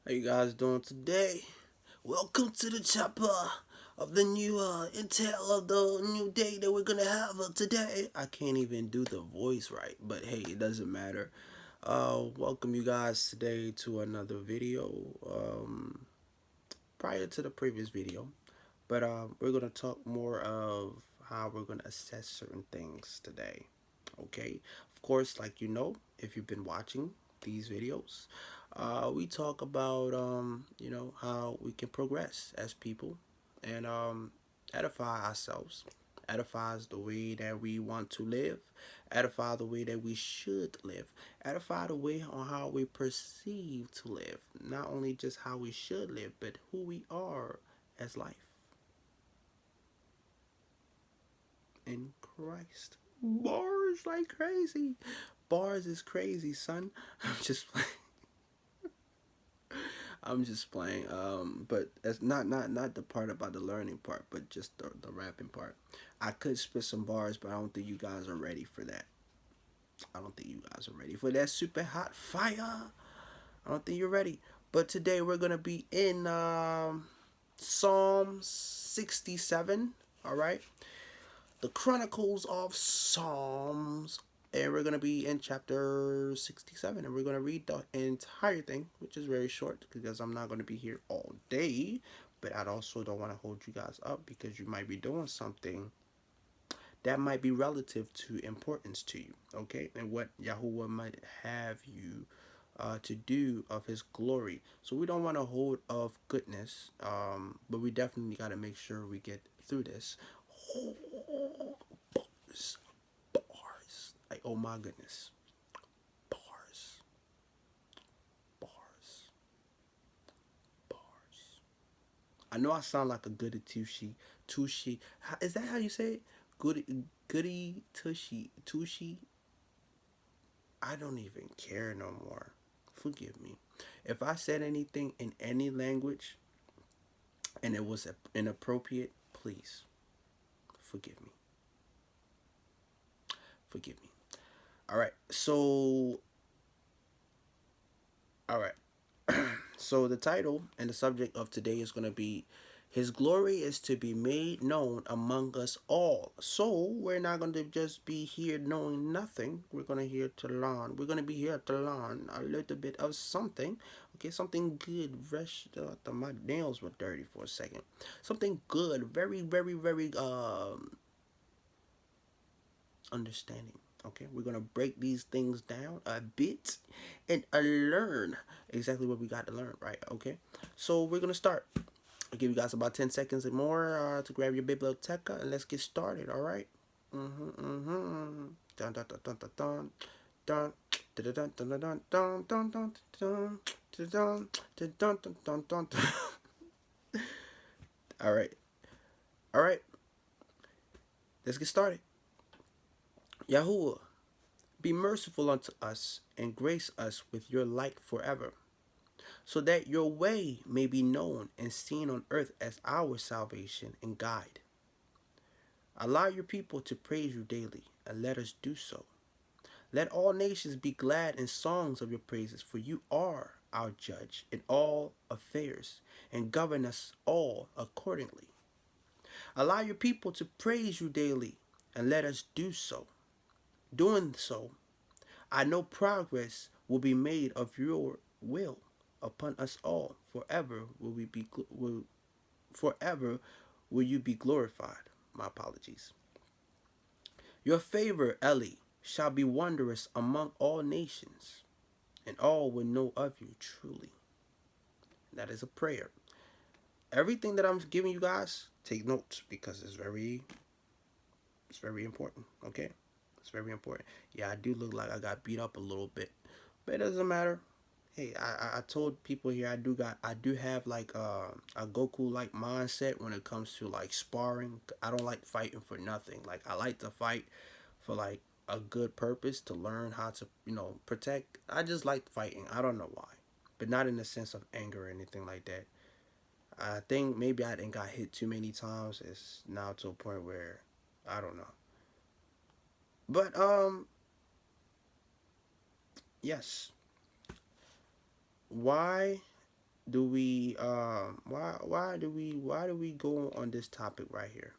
How you guys doing today? Welcome to the chapter of the new intel of the new day that we're gonna have today. I can't even do the voice right, but hey, it doesn't matter. Welcome you guys today to another video. Prior to the previous video, but we're gonna talk more of how we're gonna assess certain things today. Okay, of course, like if you've been watching these videos, we talk about how we can progress as people and edify ourselves, edifies the way that we want to live, edify the way that we should live, edify the way on how we perceive to live, not only just how we should live, but who we are as life in Christ. Bars like crazy. Bars is crazy, son. I'm just playing. I'm just playing. But that's not the part about the learning part, but just the rapping part. I could spit some bars, but I don't think you guys are ready for that. I don't think you guys are ready for that super hot fire. I don't think you're ready. But today we're gonna be in Psalms 67. All right, the Chronicles of Psalms, and we're gonna be in chapter 67, and we're gonna read the entire thing, which is very short because I'm not gonna be here all day. But I also don't want to hold you guys up because you might be doing something that might be relative to importance to you, okay? And what Yahuwah might have you to do of His glory. So we don't want to hold of goodness, but we definitely got to make sure we get through this. Bars, bars. Like, oh my goodness. Bars, bars, bars. I know I sound like a goody tushy. Tushy. Is that how you say it? Goody tushy. Tushy. I don't even care no more. Forgive me. If I said anything in any language and it was inappropriate, please forgive me. Forgive me. All right. All right. So the title and the subject of today is going to be His glory is to be made known among us all. So we're not going to just be here knowing nothing. We're going to here to learn. We're going to be here to learn a little bit of something. Okay, something good. Fresh. My nails were dirty for a second. Something good. Very, very, very understanding. Okay, we're gonna break these things down a bit and learn exactly what we got to learn, right? Okay, so we're gonna start. I'll give you guys about 10 seconds and more to grab your biblioteca and let's get started, all right? Mm-hmm. Dun dun dun dun dun dun dun dun dun dun dun dun dun dun dun dun dun dun dun. All right, all right, let's get started. Yahuwah, be merciful unto us and grace us with your light forever, so that your way may be known and seen on earth as our salvation and guide. Allow your people to praise you daily, and let us do so. Let all nations be glad in songs of your praises, for you are our judge in all affairs, and govern us all accordingly. Allow your people to praise you daily, and let us do so. Doing so, I know progress will be made of your will upon us all. Forever will you be glorified. My apologies. Your favor, Eli, shall be wondrous among all nations, and all will know of you truly. That is a prayer. Everything that I'm giving you guys, take notes because it's very important. Okay, it's very important. Yeah, I do look like I got beat up a little bit, but it doesn't matter. Hey, I told people here I do have like a Goku like mindset when it comes to like sparring. I don't like fighting for nothing. Like I like to fight for like a good purpose to learn how to protect. I just like fighting. I don't know why, but not in the sense of anger or anything like that. I think maybe I didn't got hit too many times. It's now to a point where I don't know. But yes. Why do we why do we go on this topic right here?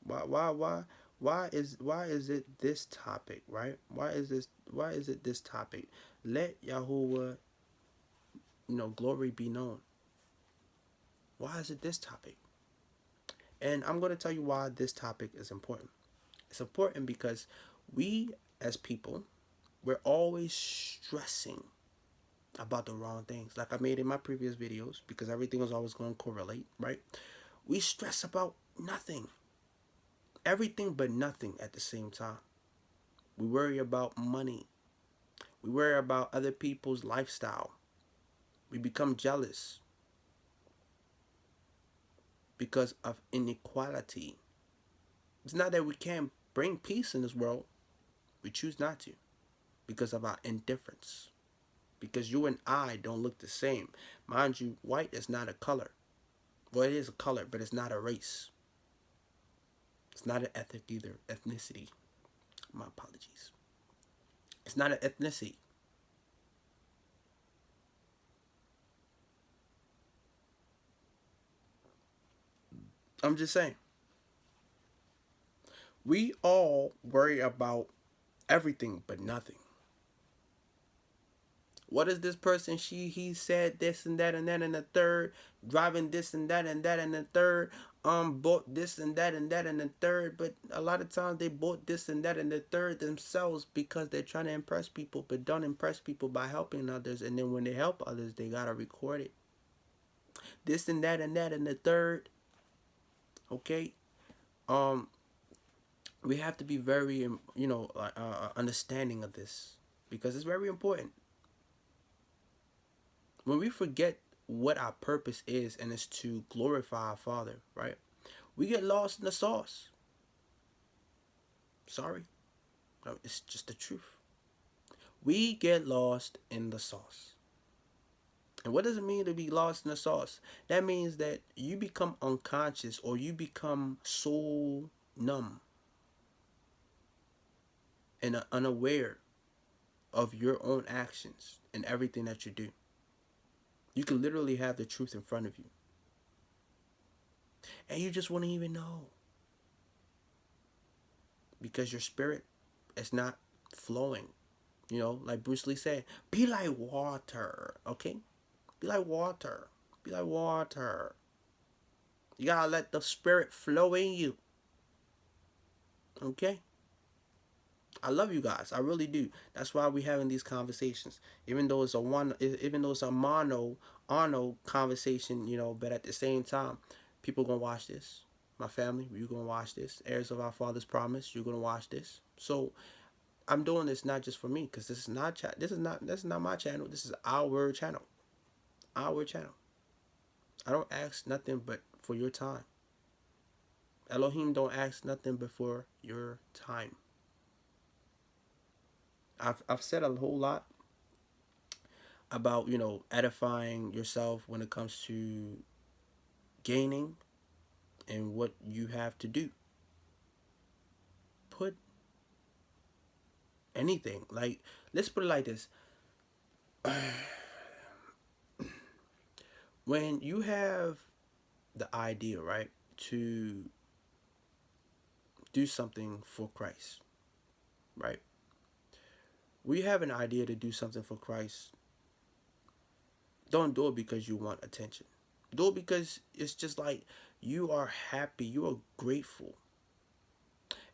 Why is it this topic, right? Why is it this topic? Let Yahuwah, glory be known. Why is it this topic? And I'm going to tell you why this topic is important. It's important because we as people, we're always stressing about the wrong things. Like I made in my previous videos, because everything is always going to correlate, right? We stress about nothing. Everything but nothing at the same time. We worry about money. We worry about other people's lifestyle. We become jealous because of inequality. It's not that we can't bring peace in this world. We choose not to because of our indifference. Because you and I don't look the same. Mind you, white is not a color. Well, it is a color, but it's not a race. It's not an ethnic either. Ethnicity. My apologies. It's not an ethnicity. I'm just saying. We all worry about everything but nothing. What is this person? He said this and that and that and the third, driving this and that and the third, bought this and that and the third. But a lot of times they bought this and that and the third themselves because they're trying to impress people, but don't impress people by helping others. And then when they help others, they gotta record it. This and that and that and the third. Okay. Um, we have to be very, understanding of this because it's very important. When we forget what our purpose is, and it's to glorify our Father, right? We get lost in the sauce. Sorry. No, it's just the truth. We get lost in the sauce. And what does it mean to be lost in the sauce? That means that you become unconscious or you become so numb and unaware of your own actions and everything that you do. You can literally have the truth in front of you. And you just wouldn't even know. Because your spirit is not flowing. Like Bruce Lee said, be like water, okay? Be like water. Be like water. You gotta let the spirit flow in you. Okay? I love you guys. I really do. That's why we're having these conversations. Even though it's a mono conversation, but at the same time, people gonna watch this. My family, you gonna watch this. Heirs of our Father's promise, you're gonna watch this. So I'm doing this not just for me, because this is not my channel. This is our channel. Our channel. I don't ask nothing but for your time. Elohim don't ask nothing but for your time. I've said a whole lot about edifying yourself when it comes to gaining and what you have to do. Put anything, like, let's put it like this. When you have the idea, right, to do something for Christ, right? We have an idea to do something for Christ. Don't do it because you want attention. Do it because it's just like you are happy, you are grateful.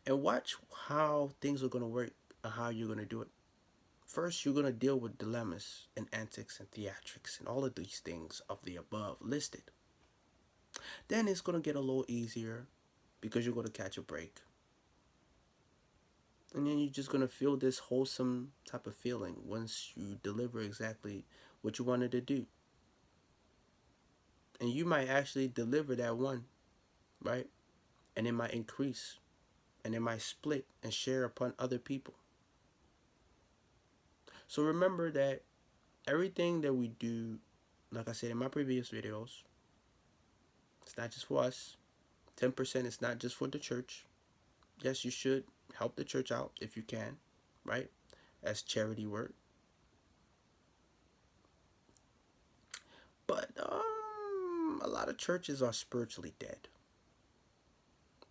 And watch how things are going to work and how you're going to do it. First, you're going to deal with dilemmas and antics and theatrics and all of these things of the above listed. Then it's going to get a little easier because you're going to catch a break. And then you're just going to feel this wholesome type of feeling once you deliver exactly what you wanted to do. And you might actually deliver that one, right? And it might increase. And it might split and share upon other people. So remember that everything that we do, like I said in my previous videos, it's not just for us. 10% is not just for the church. Yes, you should help the church out if you can, right? As charity work. But a lot of churches are spiritually dead.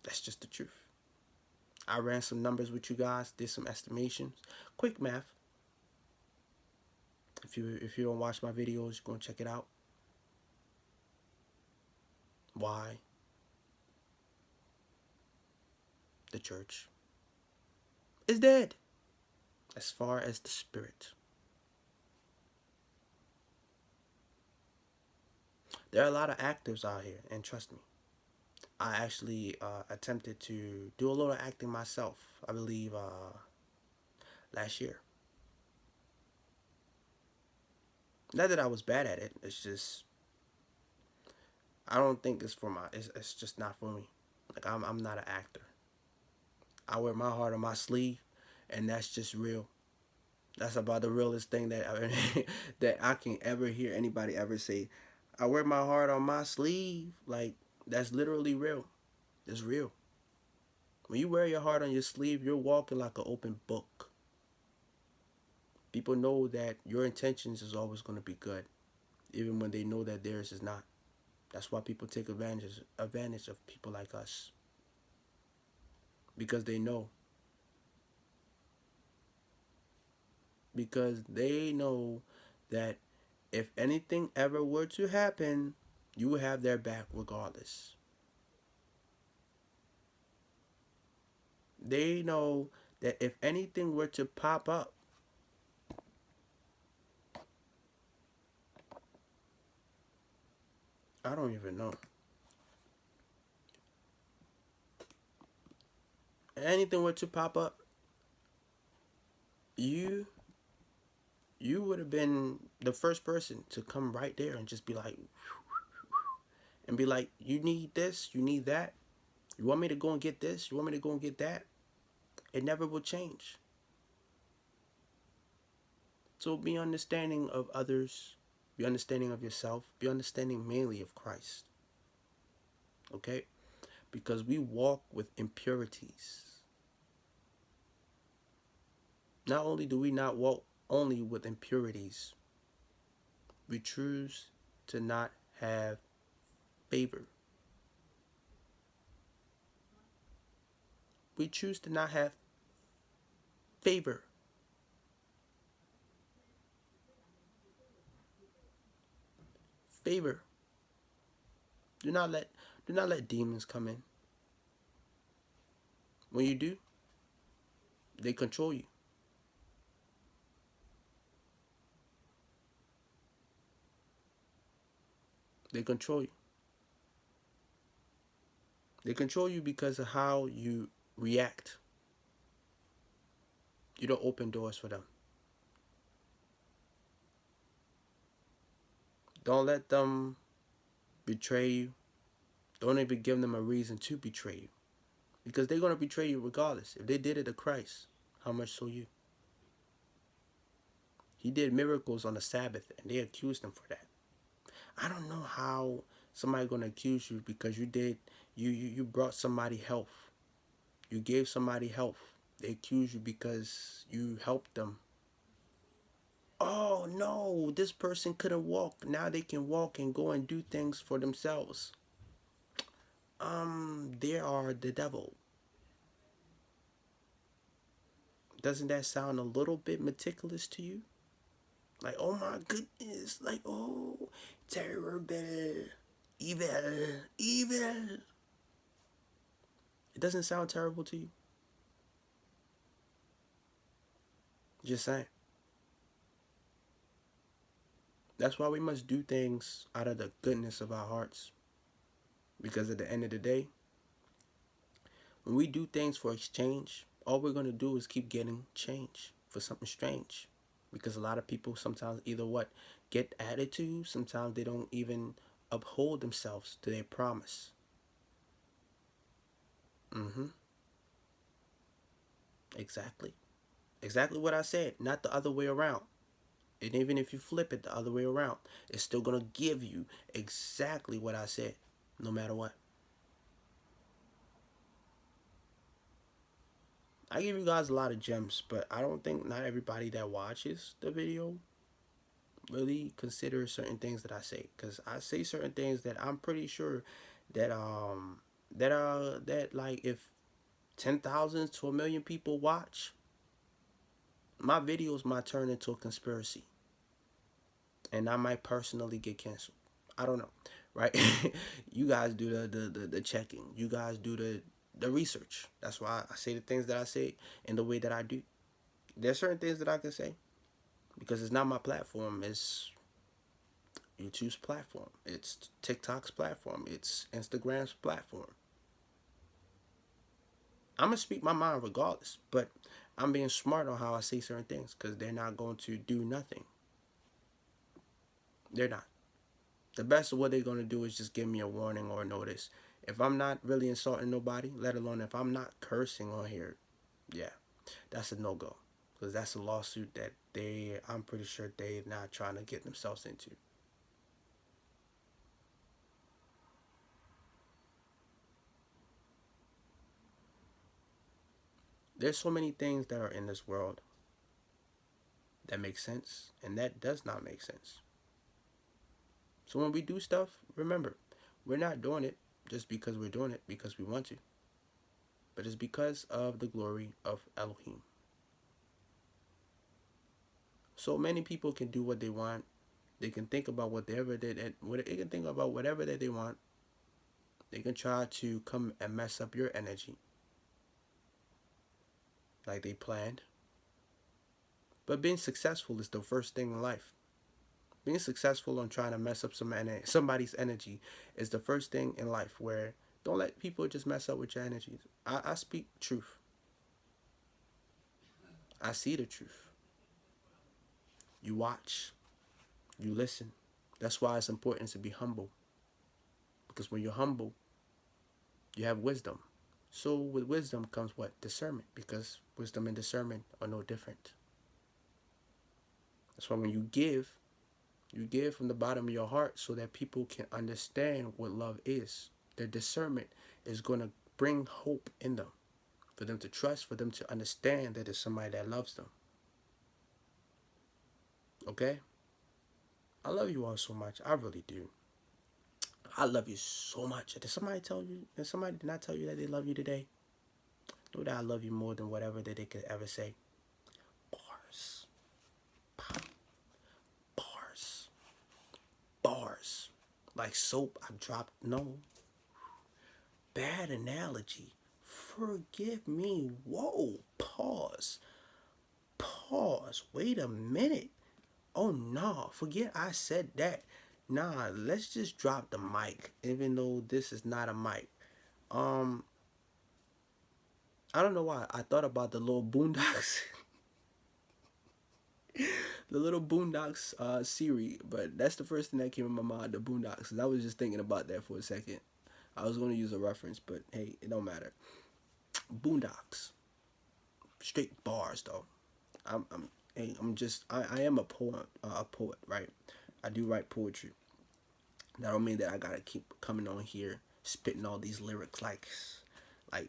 That's just the truth. I ran some numbers with you guys, did some estimations. Quick math. If you don't watch my videos, you're gonna check it out. Why the church is dead as far as the spirit. There are a lot of actors out here, and trust me, I actually attempted to do a little acting myself. I believe last year. Not that I was bad at it. It's just I don't think it's for my. It's just not for me. Like I'm not an actor. I wear my heart on my sleeve, and that's just real. That's about the realest thing that that I can ever hear anybody ever say. I wear my heart on my sleeve. Like that's literally real. It's real. When you wear your heart on your sleeve, you're walking like an open book. People know that your intentions is always going to be good, even when they know that theirs is not. That's why people take advantage of people like us, because they know. Because they know that if anything ever were to happen, you will have their back regardless. They know that if anything were to pop up, I don't even know. Anything were to pop up, you you would have been the first person to come right there and just be like, you need this, you need that. You want me to go and get this? You want me to go and get that? It never will change. So be understanding of others, be understanding of yourself, be understanding mainly of Christ. Okay? Because we walk with impurities. Not only do we not walk only with impurities, we choose to not have favor. We choose to not have favor. Favor. Do not let demons come in. When you do, they control you. They control you. They control you because of how you react. You don't open doors for them. Don't let them betray you. Don't even give them a reason to betray you. Because they're going to betray you regardless. If they did it to Christ, how much so you? He did miracles on the Sabbath and they accused him for that. I don't know how somebody going to accuse you because you brought somebody health. You gave somebody health. They accuse you because you helped them. Oh no, this person couldn't walk. Now they can walk and go and do things for themselves. They are the devil. Doesn't that sound a little bit meticulous to you? Like, oh my goodness, like, oh, terrible, evil. It doesn't sound terrible to you? Just saying. That's why we must do things out of the goodness of our hearts. Because at the end of the day, when we do things for exchange, all we're going to do is keep getting change for something strange. Because a lot of people sometimes either get attitude, sometimes they don't even uphold themselves to their promise. Exactly. Exactly what I said, not the other way around. And even if you flip it the other way around, it's still going to give you exactly what I said, no matter what. I give you guys a lot of gems, but I don't think not everybody that watches the video really consider certain things that I say, because I say certain things that I'm pretty sure that that like if 10,000 to a million people watch my videos, might turn into a conspiracy, and I might personally get canceled. I don't know, right? You guys do the checking. You guys do the research. That's why I say the things that I say in the way that I do. There's certain things that I can say because it's not my platform. It's YouTube's platform. It's TikTok's platform. It's Instagram's platform. I'm gonna speak my mind regardless, but I'm being smart on how I say certain things because they're not going to do nothing. They're not. The best of what they're gonna do is just give me a warning or a notice. If I'm not really insulting nobody, let alone if I'm not cursing on here, yeah, that's a no go because that's a lawsuit that I'm pretty sure they're not trying to get themselves into. There's so many things that are in this world that make sense and that does not make sense. So when we do stuff, remember, we're not doing it just because we're doing it because we want to, but it's because of the glory of Elohim. So many people can do what they want. They can think about whatever they can think about whatever that they want. They can try to come and mess up your energy like they planned. But being successful is the first thing in life. Being successful on trying to mess up somebody's energy is the first thing in life. Where don't let people just mess up with your energy. I speak truth. I see the truth. You watch. You listen. That's why it's important to be humble. Because when you're humble, you have wisdom. So with wisdom comes what? Discernment. Because wisdom and discernment are no different. That's why when you give from the bottom of your heart so that people can understand what love is. Their discernment is going to bring hope in them. For them to trust, for them to understand that there's somebody that loves them. Okay? I love you all so much. I really do. I love you so much. Did somebody not tell you that they love you today? Know that I love you more than whatever that they could ever say. Bars. Bars. Bars. Like soap I dropped. No. Bad analogy. Forgive me. Whoa. Pause. Pause. Wait a minute. Oh no. Forget I said that. Nah, let's just drop the mic. Even though this is not a mic. Um, I don't know why. I thought about the little Boondocks. The little Boondocks series, but that's the first thing that came in my mind, the Boondocks. And I was just thinking about that for a second. I was going to use a reference, but hey, it don't matter. Boondocks, straight bars though. Hey, I am a poet, right? I do write poetry. That don't mean that I gotta keep coming on here spitting all these lyrics like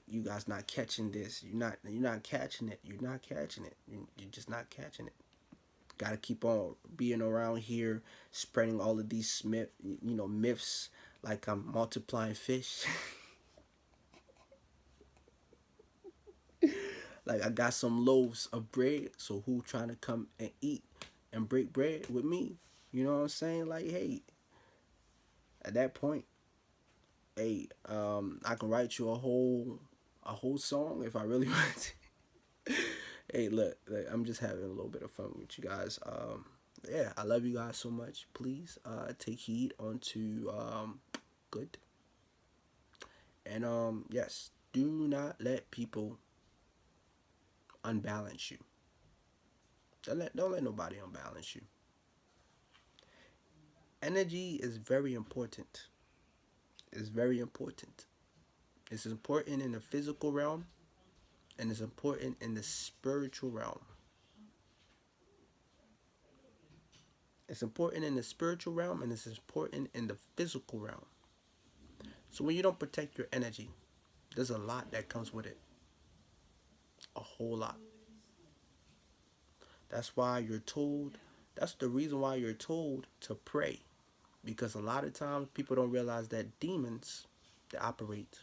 you guys not catching this. You're not catching it. You're not catching it. You're just not catching it. Gotta keep on being around here, spreading all of these myths like I'm multiplying fish. Like I got some loaves of bread, so who trying to come and eat and break bread with me? You know what I'm saying? Like, hey, at that point, hey, I can write you a whole song if I really want to. Hey, look, I'm just having a little bit of fun with you guys. Yeah, I love you guys so much. Please, take heed onto good, and yes, do not let people unbalance you. Don't let nobody unbalance you. Energy is very important. It's very important. It's important in the physical realm, and it's important in the spiritual realm. It's important in the spiritual realm, and it's important in the physical realm. So when you don't protect your energy, there's a lot that comes with it. A whole lot. That's why you're told That's the reason why you're told to pray. Because a lot of times people don't realize that demons, they operate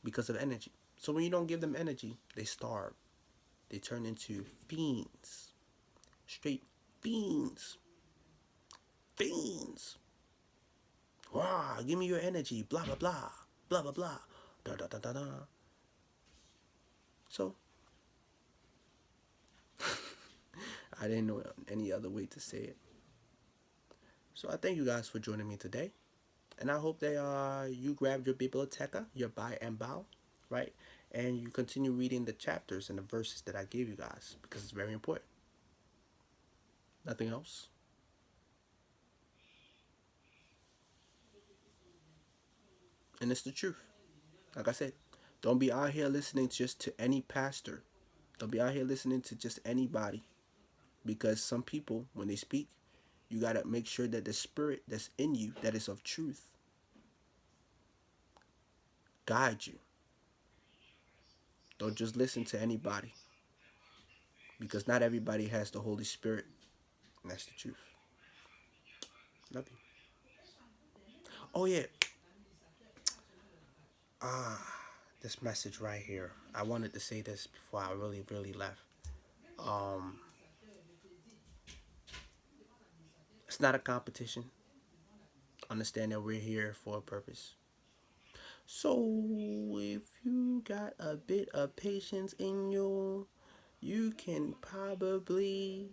because of energy. So when you don't give them energy, they starve. They turn into fiends. Straight fiends. Fiends. Wow, give me your energy. Blah, blah, blah. Blah, blah, blah. Da, da, da, da, da. So, I didn't know any other way to say it. So I thank you guys for joining me today. And I hope that you grabbed your biblioteca, your Bi-Ble, right? And you continue reading the chapters and the verses that I gave you guys because it's very important. Nothing else. And it's the truth. Like I said, don't be out here listening just to any pastor. Don't be out here listening to just anybody. Because some people, when they speak, you got to make sure that the spirit that's in you, that is of truth, guide you. Don't just listen to anybody. Because not everybody has the Holy Spirit. And that's the truth. Love you. Oh, yeah. This message right here. I wanted to say this before I really left. Um, it's not a competition. Understand that we're here for a purpose. So if you got a bit of patience in you can probably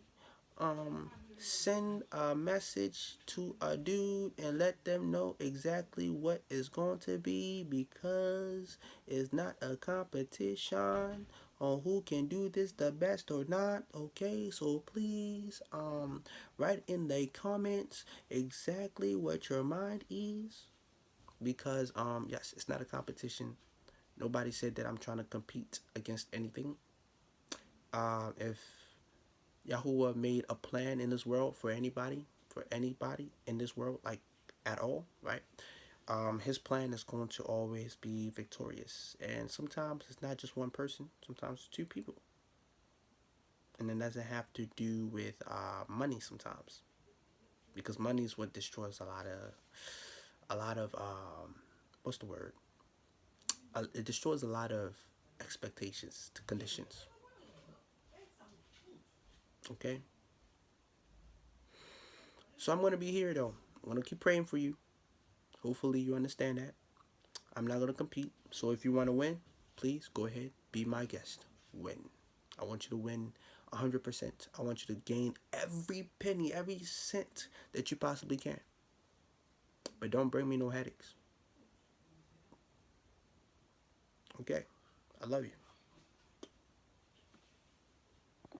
send a message to a dude and let them know exactly what is going to be, because it's not a competition on who can do this the best or not. Okay, so please write in the comments exactly what your mind is, because yes, it's not a competition. Nobody said that I'm trying to compete against anything. If Yahuwah made a plan in this world for anybody in this world, like at all, right? His plan is going to always be victorious. And sometimes it's not just one person, sometimes it's two people. And it doesn't have to do with money sometimes. Because money is what destroys a lot of what's the word? It destroys a lot of expectations to conditions. Okay? So I'm gonna be here though. I'm gonna keep praying for you. Hopefully you understand that. I'm not gonna compete. So if you wanna win, please go ahead, be my guest. Win. I want you to win 100%. I want you to gain every penny, every cent that you possibly can. But don't bring me no headaches. Okay? I love you.